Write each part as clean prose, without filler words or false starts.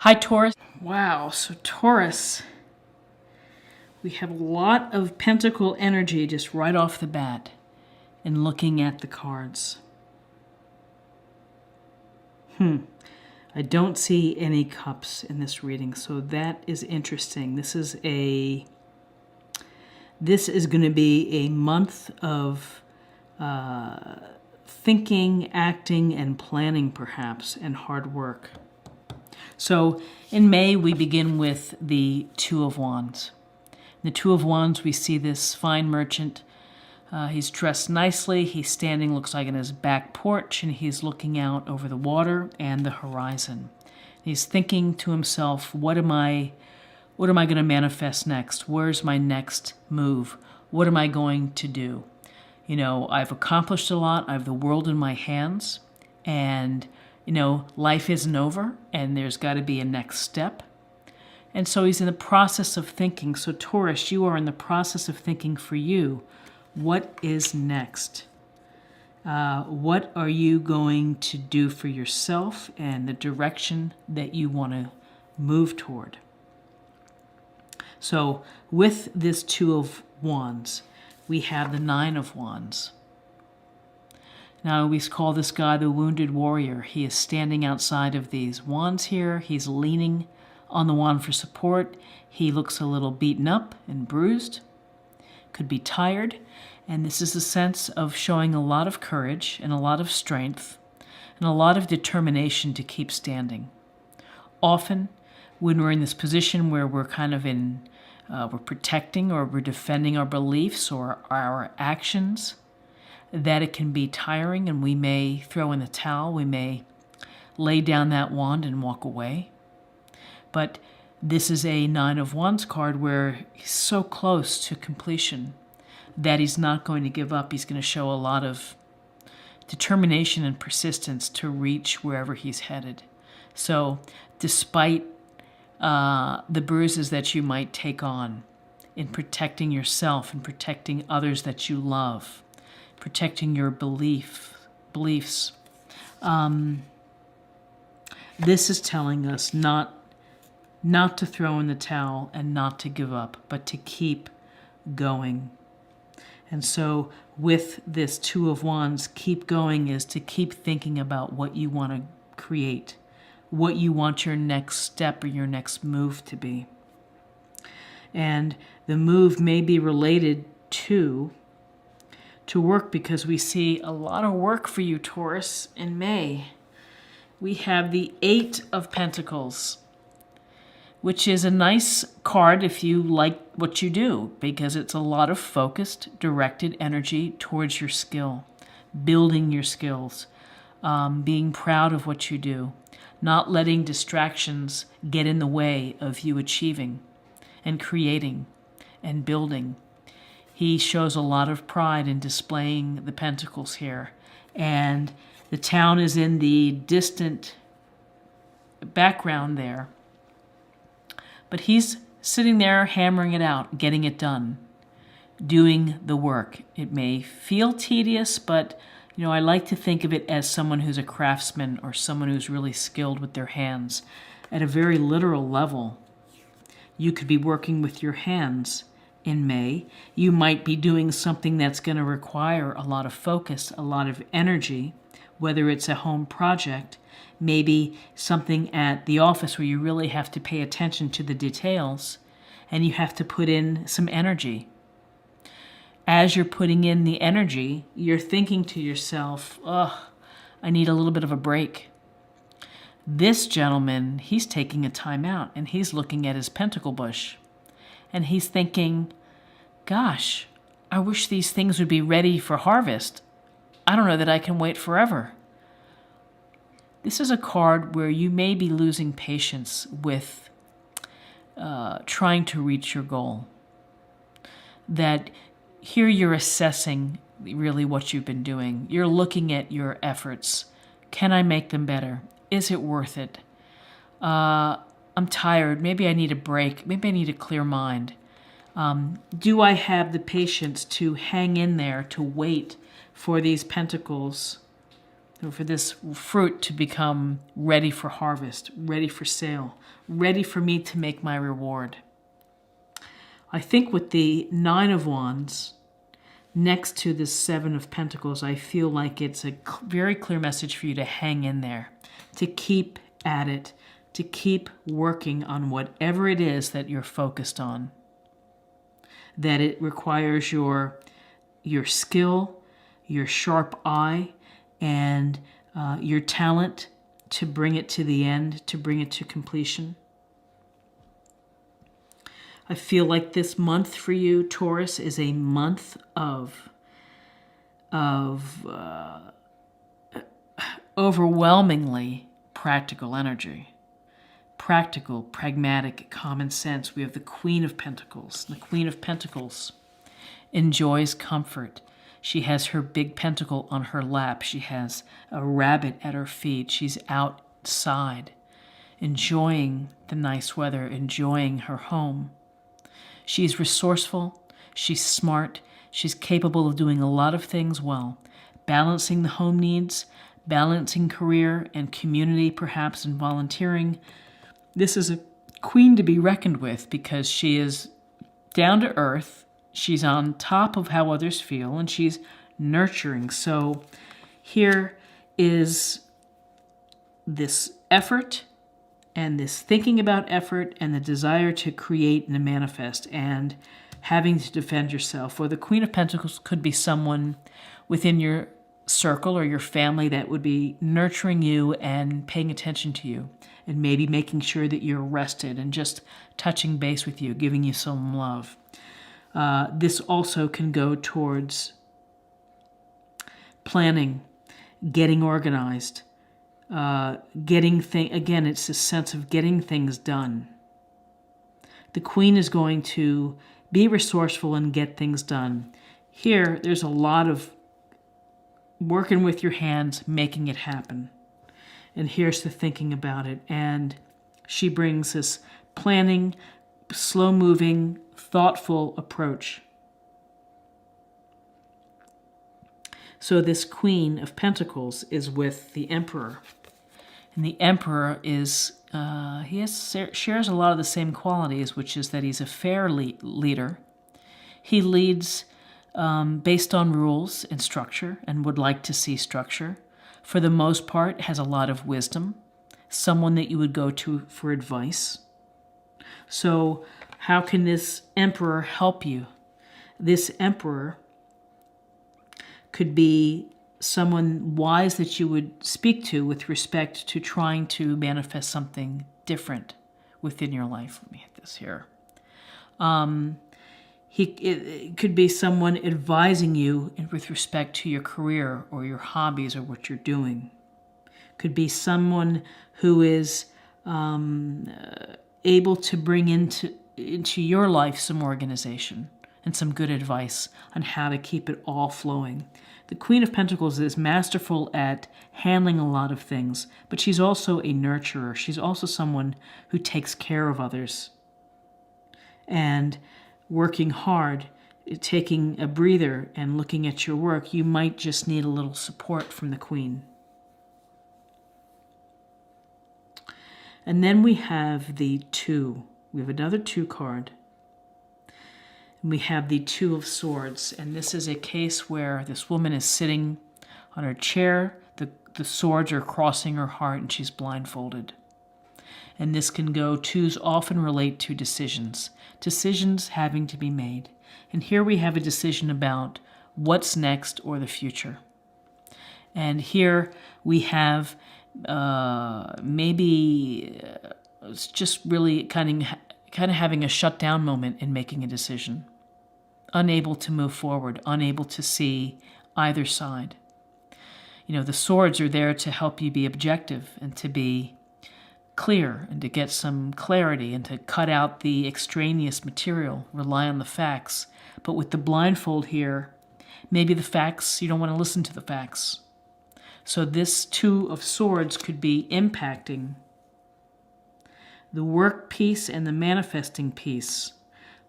Hi, Taurus. Wow, so Taurus, we have a lot of pentacle energy just right off the bat in looking at the cards. I don't see any cups in this reading, so that is interesting. This is going to be a month of thinking, acting, and planning, perhaps, and hard work. So in May, we begin with the Two of Wands. In the Two of Wands, we see this fine merchant. He's dressed nicely. He's standing, looks like, in his back porch, and he's looking out over the water and the horizon. He's thinking to himself, what am I going to manifest next? Where's my next move? What am I going to do? You know, I've accomplished a lot. I have the world in my hands, and life isn't over, and there's got to be a next step. And so he's in the process of thinking. So Taurus, you are in the process of thinking for you. What is next? What are you going to do for yourself and the direction that you want to move toward? So with this Two of Wands, we have the Nine of Wands. Now we call this guy the Wounded Warrior. He is standing outside of these wands here. He's leaning on the wand for support. He looks a little beaten up and bruised, could be tired, and this is a sense of showing a lot of courage and a lot of strength and a lot of determination to keep standing. Often, when we're in this position where we're kind of we're protecting or we're defending our beliefs or our actions, that it can be tiring and we may throw in the towel, we may lay down that wand and walk away. But this is a Nine of Wands card where he's so close to completion that he's not going to give up. He's going to show a lot of determination and persistence to reach wherever he's headed. So despite the bruises that you might take on in protecting yourself and protecting others that you love, protecting your beliefs, this is telling us not to throw in the towel and not to give up, but to keep going. And so with this Two of Wands, keep going is to keep thinking about what you want to create, what you want your next step or your next move to be. And the move may be related to work, because we see a lot of work for you, Taurus, in May. We have the Eight of Pentacles, which is a nice card if you like what you do, because it's a lot of focused, directed energy towards your skill, building your skills, being proud of what you do, not letting distractions get in the way of you achieving and creating and building. He shows a lot of pride in displaying the pentacles here. And the town is in the distant background there. But he's sitting there hammering it out, getting it done, doing the work. It may feel tedious, but I like to think of it as someone who's a craftsman or someone who's really skilled with their hands. At a very literal level, you could be working with your hands in May. You might be doing something that's going to require a lot of focus, a lot of energy, whether it's a home project, maybe something at the office where you really have to pay attention to the details and you have to put in some energy. As you're putting in the energy, you're thinking to yourself, I need a little bit of a break. This gentleman, he's taking a time out and he's looking at his pentacle bush and he's thinking, gosh, I wish these things would be ready for harvest. I don't know that I can wait forever. This is a card where you may be losing patience with trying to reach your goal. That here you're assessing really what you've been doing. You're looking at your efforts. Can I make them better? Is it worth it? I'm tired. Maybe I need a break. Maybe I need a clear mind. Do I have the patience to hang in there, to wait for these pentacles for this fruit to become ready for harvest, ready for sale, ready for me to make my reward. I think with the Nine of Wands next to the Seven of Pentacles, I feel like it's a very clear message for you to hang in there, to keep at it, to keep working on whatever it is that you're focused on. That it requires your skill, your sharp eye, and your talent to bring it to the end, to bring it to completion. I feel like this month for you, Taurus, is a month of overwhelmingly practical energy. Practical, pragmatic, common sense. We have the Queen of Pentacles. The Queen of Pentacles enjoys comfort. She has her big pentacle on her lap. She has a rabbit at her feet. She's outside, enjoying the nice weather, enjoying her home. She's resourceful. She's smart. She's capable of doing a lot of things well, balancing the home needs, balancing career and community, perhaps, and volunteering. This is a queen to be reckoned with because she is down to earth. She's on top of how others feel, and she's nurturing. So here is this effort and this thinking about effort and the desire to create and to manifest and having to defend yourself. Or the Queen of Pentacles could be someone within your circle or your family that would be nurturing you and paying attention to you and maybe making sure that you're rested and just touching base with you, giving you some love. This also can go towards planning, getting organized, again, it's a sense of getting things done. The Queen is going to be resourceful and get things done. Here, there's a lot of working with your hands, making it happen. And here's the thinking about it. And she brings this planning, slow-moving, thoughtful approach. So this Queen of Pentacles is with the Emperor. And the Emperor is, shares a lot of the same qualities, which is that he's a fair leader. He leads based on rules and structure and would like to see structure. For the most part, has a lot of wisdom, someone that you would go to for advice. So how can this Emperor help you? This Emperor could be someone wise that you would speak to with respect to trying to manifest something different within your life. Let me hit this here. It could be someone advising you with respect to your career or your hobbies or what you're doing. Could be someone who is able to bring into your life some organization and some good advice on how to keep it all flowing. The Queen of Pentacles is masterful at handling a lot of things, but she's also a nurturer. She's also someone who takes care of others. And working hard, taking a breather and looking at your work, you might just need a little support from the Queen. And then we have the Two. We have another Two card. And we have the Two of Swords. And this is a case where this woman is sitting on her chair. The swords are crossing her heart and she's blindfolded. And this can go, twos often relate to decisions having to be made. And here we have a decision about what's next or the future. And here we have it's just really kind of having a shutdown moment in making a decision. Unable to move forward, unable to see either side. The swords are there to help you be objective and to be clear and to get some clarity and to cut out the extraneous material, rely on the facts. But with the blindfold here, maybe the facts, you don't want to listen to the facts. So this Two of Swords could be impacting the work piece and the manifesting piece,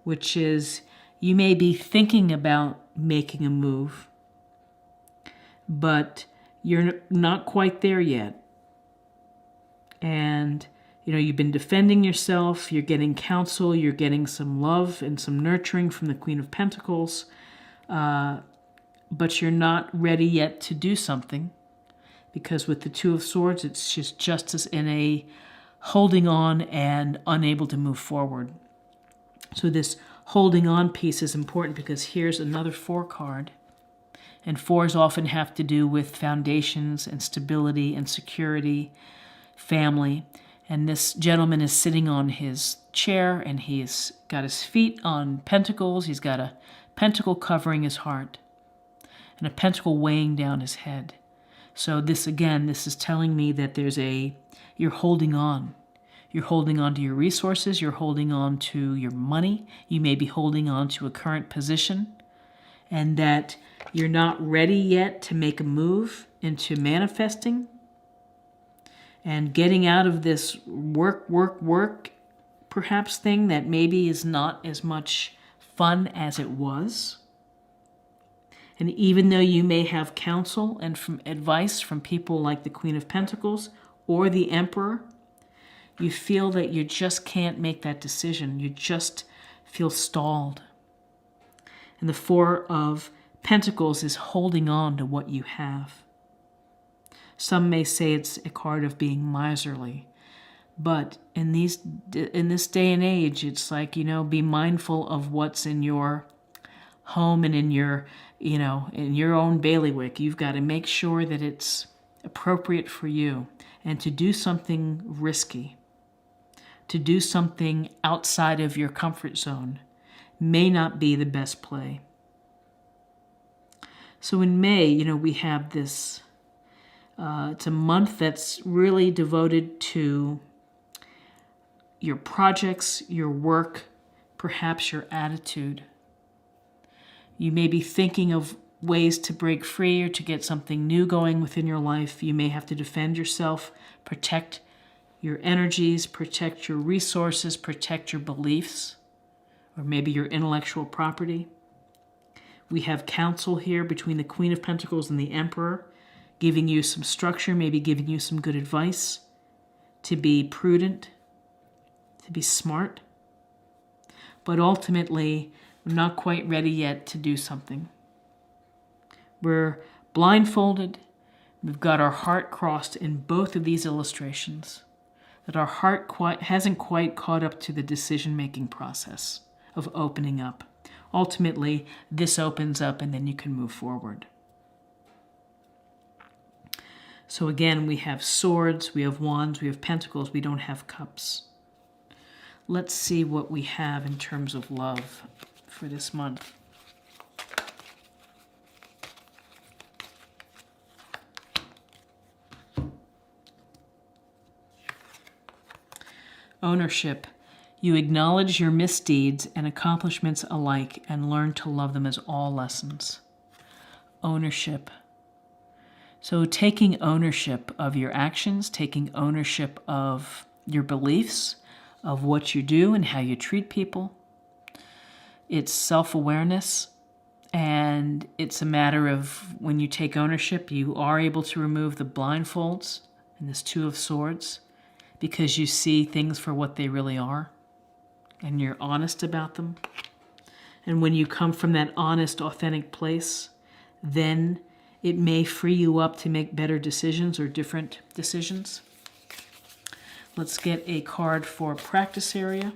which is you may be thinking about making a move, but You're not quite there yet. And, you've been defending yourself, you're getting counsel, you're getting some love and some nurturing from the Queen of Pentacles, but you're not ready yet to do something, because with the Two of Swords, it's just as in a holding on and unable to move forward. So this holding on piece is important, because here's another 4 card. And 4s often have to do with foundations and stability and security, family. And this gentleman is sitting on his chair, and he's got his feet on pentacles. He's got a pentacle covering his heart and a pentacle weighing down his head. So this is telling me that you're holding on. You're holding on to your resources. You're holding on to your money. You may be holding on to a current position, and that you're not ready yet to make a move into manifesting and getting out of this work, perhaps thing that maybe is not as much fun as it was. And even though you may have counsel and from advice from people like the Queen of Pentacles or the Emperor, you feel that you just can't make that decision. You just feel stalled. And the 4 of Pentacles is holding on to what you have. Some may say it's a card of being miserly, but in this day and age, it's like, be mindful of what's in your home and in your, in your own bailiwick. You've got to make sure that it's appropriate for you, and to do something risky, to do something outside of your comfort zone may not be the best play. So in May, we have this, it's a month that's really devoted to your projects, your work, perhaps your attitude. You may be thinking of ways to break free or to get something new going within your life. You may have to defend yourself, protect your energies, protect your resources, protect your beliefs, or maybe your intellectual property. We have counsel here between the Queen of Pentacles and the Emperor, giving you some structure, maybe giving you some good advice to be prudent, to be smart. But ultimately, we're not quite ready yet to do something. We're blindfolded. We've got our heart crossed in both of these illustrations, that our heart hasn't quite caught up to the decision-making process of opening up. Ultimately, this opens up, and then you can move forward. So again, we have swords, we have wands, we have pentacles, we don't have cups. Let's see what we have in terms of love for this month. Ownership. You acknowledge your misdeeds and accomplishments alike and learn to love them as all lessons. Ownership. So taking ownership of your actions, taking ownership of your beliefs, of what you do and how you treat people. It's self-awareness, and it's a matter of when you take ownership, you are able to remove the blindfolds and this Two of Swords, because you see things for what they really are, and you're honest about them. And when you come from that honest, authentic place, then it may free you up to make better decisions or different decisions. Let's get a card for practice area.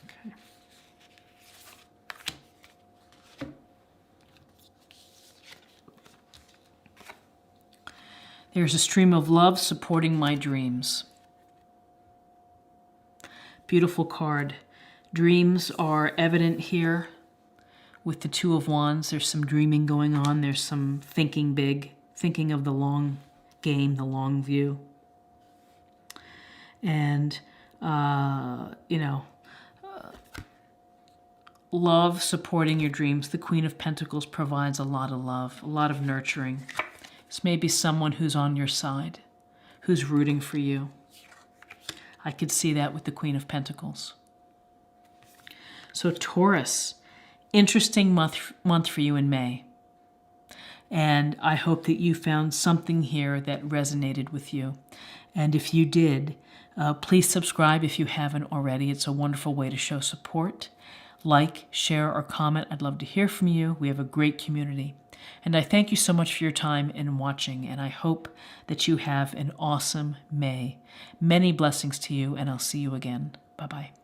Okay. There's a stream of love supporting my dreams. Beautiful card. Dreams are evident here with the Two of Wands. There's some dreaming going on. There's some thinking big, thinking of the long game, the long view. And, love supporting your dreams. The Queen of Pentacles provides a lot of love, a lot of nurturing. This may be someone who's on your side, who's rooting for you. I could see that with the Queen of Pentacles. So Taurus, interesting month for you in May. And I hope that you found something here that resonated with you. And if you did, please subscribe if you haven't already. It's a wonderful way to show support. Like, share, or comment. I'd love to hear from you. We have a great community. And I thank you so much for your time in watching, and I hope that you have an awesome May. Many blessings to you, and I'll see you again. Bye-bye.